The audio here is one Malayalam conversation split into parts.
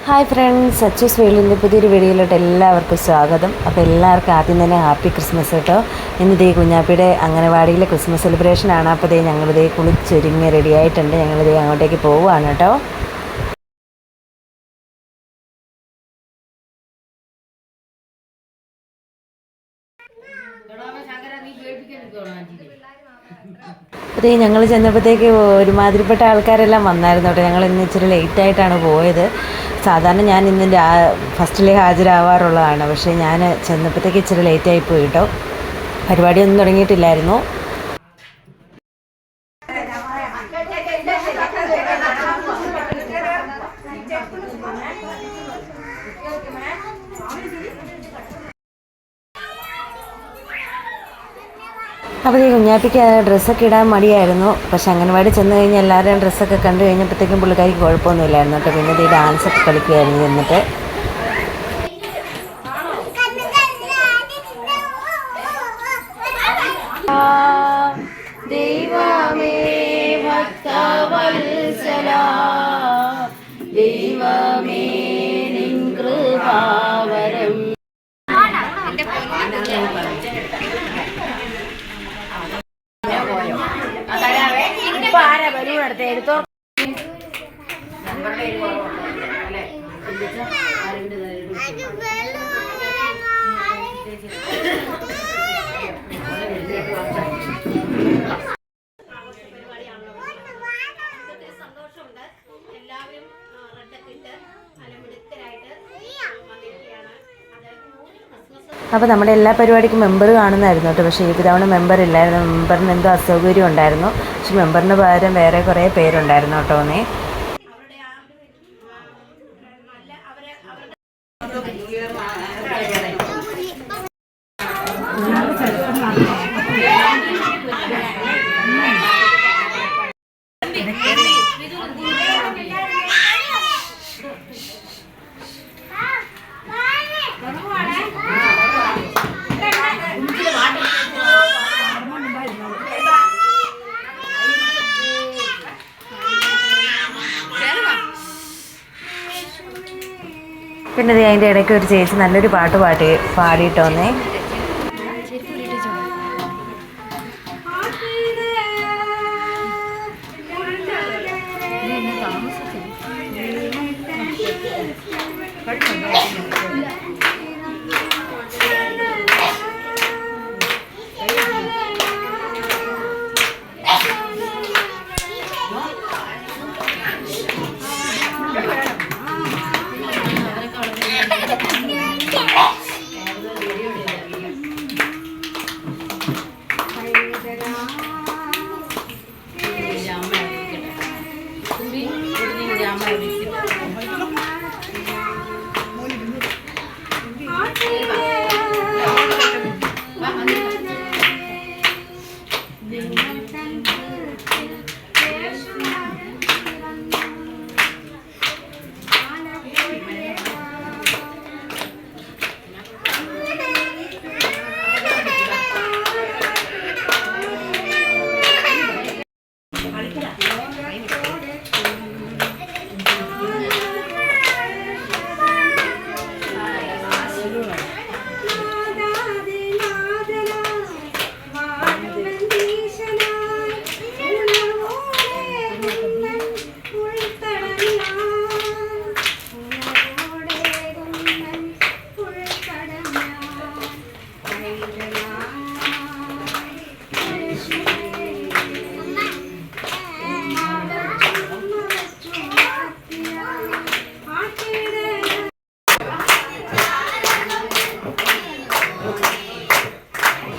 ഹായ് ഫ്രണ്ട്സ്, അച്ചൂസ് വേൾഡിൻ്റെ പുതിയൊരു വീഡിയോയിലോട്ട് എല്ലാവർക്കും സ്വാഗതം. അപ്പോൾ എല്ലാവർക്കും ആദ്യം തന്നെ ഹാപ്പി ക്രിസ്മസ് കേട്ടോ. ഇന്നിതേ കുഞ്ഞാപ്പിയുടെ അംഗനവാടിയിലെ ക്രിസ്മസ് സെലിബ്രേഷനാണ്. അപ്പോൾ ഇതേ ഞങ്ങളിതേ കുളിച്ചൊരുങ്ങി റെഡി ആയിട്ടുണ്ട്. ഞങ്ങളിതേ അങ്ങോട്ടേക്ക് പോവുകയാണ് കേട്ടോ. അതേ ഞങ്ങൾ ചെന്നപ്പോഴത്തേക്ക് ഒരുമാതിരിപ്പെട്ട ആൾക്കാരെല്ലാം വന്നായിരുന്നു കേട്ടോ. ഞങ്ങൾ ഇന്ന് ഇച്ചിരി ലേറ്റായിട്ടാണ് പോയത്. സാധാരണ ഞാൻ ഇന്ന് ഫസ്റ്റിലേ ഹാജരാവാറുള്ളതാണ്. പക്ഷേ ഞാൻ ചെന്നപ്പോഴത്തേക്ക് ഇച്ചിരി ലേറ്റായി പോയി കേട്ടോ. പരിപാടിയൊന്നും തുടങ്ങിയിട്ടില്ലായിരുന്നു. അപ്പോൾ ഈ കുഞ്ഞാപ്പിക്ക് ഡ്രസ്സൊക്കെ ഇടാൻ മടിയായിരുന്നു. പക്ഷെ അംഗനവാടി ചെന്ന് കഴിഞ്ഞാൽ എല്ലാവരുടെയും ഡ്രസ്സൊക്കെ കണ്ടു കഴിഞ്ഞപ്പോഴത്തേക്കും പുള്ളിക്കാരിക്ക് കുഴപ്പമൊന്നുമില്ലായിരുന്നു കേട്ടോ. പിന്നെ ഈ ഡാൻസൊക്കെ കളിക്കുമായിരുന്നു എന്നിട്ട്. ദൈവമേ ഭക്തവത്സല, ദൈവമേ നിൻ കൃപാവരം. എടുത്തോ അപ്പോൾ നമ്മുടെ എല്ലാ പരിപാടിക്കും മെമ്പർ കാണുന്നതായിരുന്നു കേട്ടോ. പക്ഷേ ഈ തവണ മെമ്പർ ഇല്ലായിരുന്നു. മെമ്പറിന് എന്തോ അസൗകര്യം ഉണ്ടായിരുന്നു. പക്ഷെ മെമ്പറിന് പകരം വേറെ കുറേ പേരുണ്ടായിരുന്നു കേട്ടോ. പിന്നെ അതിൻ്റെ ഇടയ്ക്ക് ഒരു ചേച്ചി നല്ലൊരു പാട്ട് പാടിയിട്ടോന്നേ.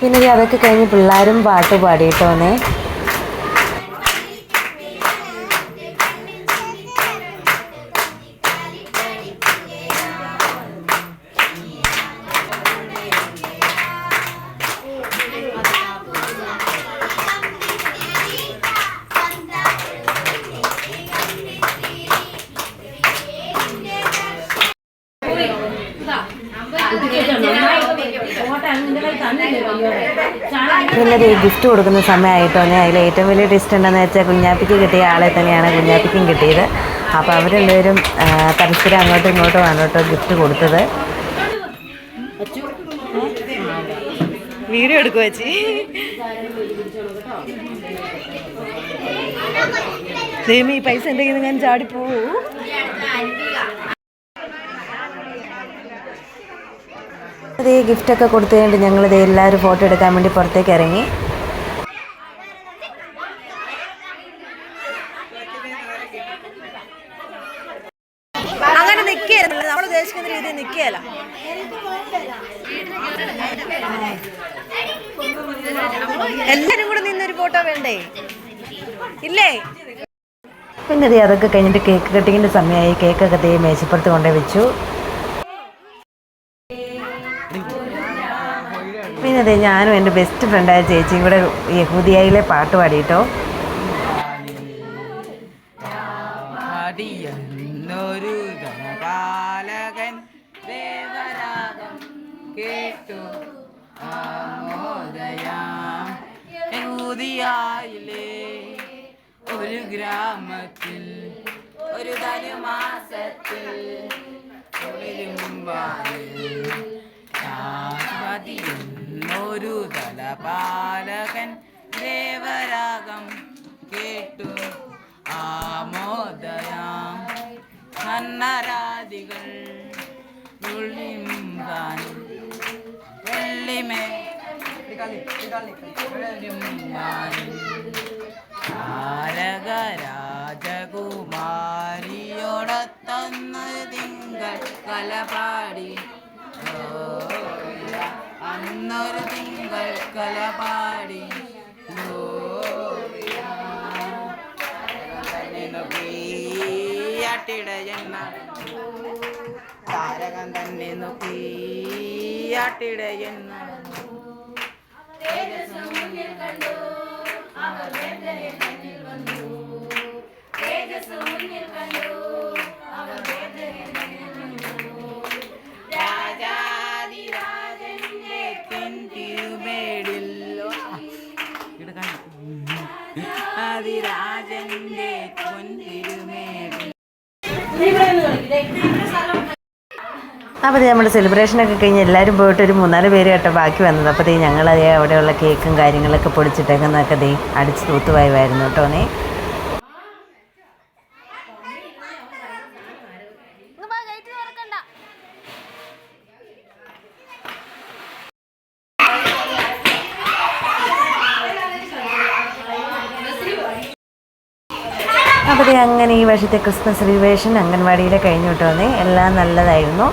പിന്നെ അതൊക്കെ കഴിഞ്ഞ് പിള്ളേരും പാട്ട് പാടിയിട്ടോന്നേ. പിന്നെ ഗിഫ്റ്റ് കൊടുക്കുന്ന സമയമായിട്ടോ. അതിൽ ഏറ്റവും വലിയ ടിസ്റ്റ് ഉണ്ടെന്ന് വെച്ചാൽ കുഞ്ഞാപ്പിക്ക് കിട്ടിയ ആളെ തന്നെയാണ് കുഞ്ഞാപ്പിക്കും കിട്ടിയത്. അപ്പോൾ അവരെല്ലാവരും പരസ്പരം അങ്ങോട്ടും ഇങ്ങോട്ടുമാണ് കേട്ടോ ഗിഫ്റ്റ് കൊടുത്തത്. വീഡിയോ എടുക്കുക ചേച്ചി. ദൈവമേ, ഈ പൈസ എൻ്റെ കയ്യിൽ നിന്ന് ഞാൻ ചാടിപ്പോവൂ. അതേ ഗിഫ്റ്റൊക്കെ കൊടുത്തു കഴിഞ്ഞിട്ട് ഞങ്ങളിത് എല്ലാവരും ഫോട്ടോ എടുക്കാൻ വേണ്ടി പുറത്തേക്ക് ഇറങ്ങി. അങ്ങനെ നിൽക്കുകയല്ല, നമ്മൾ ഉദ്ദേശിക്കുന്ന രീതിയിൽ നിൽക്കുകയല്ല. എല്ലാരും കൂടെ നിന്നൊരു ഫോട്ടോ വേണ്ടേ? ഇല്ലേ? പിന്നെ അതൊക്കെ കഴിഞ്ഞിട്ട് കേക്ക് കട്ടിങ്ങിന്റെ സമയമായി. കേക്കൊക്കെ മേശപ്പുറത്ത് കൊണ്ടേ വെച്ചു. പിന്നെ ഞാനും എൻ്റെ ബെസ്റ്റ് ഫ്രണ്ടായ ചേച്ചിയും കൂടെ യഹൂദിയയിലെ പാട്ട് പാടിയിട്ടോ. ഒരു ഗ്രാമത്തിൽ ഒരു ധനുമാസത്തിൽ ഒരു തലപാലകൻ ദേവരാഗം കേട്ടു ആമോദയാം നന്നരാദികൾ വെള്ളിമേ രാജകുമാരിയോടൊത്തന്ന് തിങ്കൾ കലപാടി അന്നൊരു തിങ്കൾ കലപാടി ട്ടിടയെന്ന താരകം തന്നെ നോക്കിയാട്ടിടയെന്ന രാജാതിരാജന്റെ തിരുമേടിൽ അതിരാജന്റെ പൊൻതിരുമേടിൽ. അപ്പോൾ നമ്മുടെ സെലിബ്രേഷനൊക്കെ കഴിഞ്ഞ് എല്ലാവരും പോയിട്ട് ഒരു 3-4 പേര് കേട്ടോ ബാക്കി വന്നത്. അപ്പോൾ ഞങ്ങളതേ അവിടെയുള്ള കേക്കും കാര്യങ്ങളൊക്കെ പൊടിച്ചിട്ടേക്കുന്നതൊക്കെ അടിച്ച് തൂത്തുവായിരുന്നു കേട്ടോ. അപ്പോൾ അങ്ങനെ ഈ വർഷത്തെ ക്രിസ്മസ് സെലിബ്രേഷൻ അംഗൻവാടിയിലെ കഴിഞ്ഞു കേട്ടോ. എല്ലാം നല്ലതായിരുന്നു.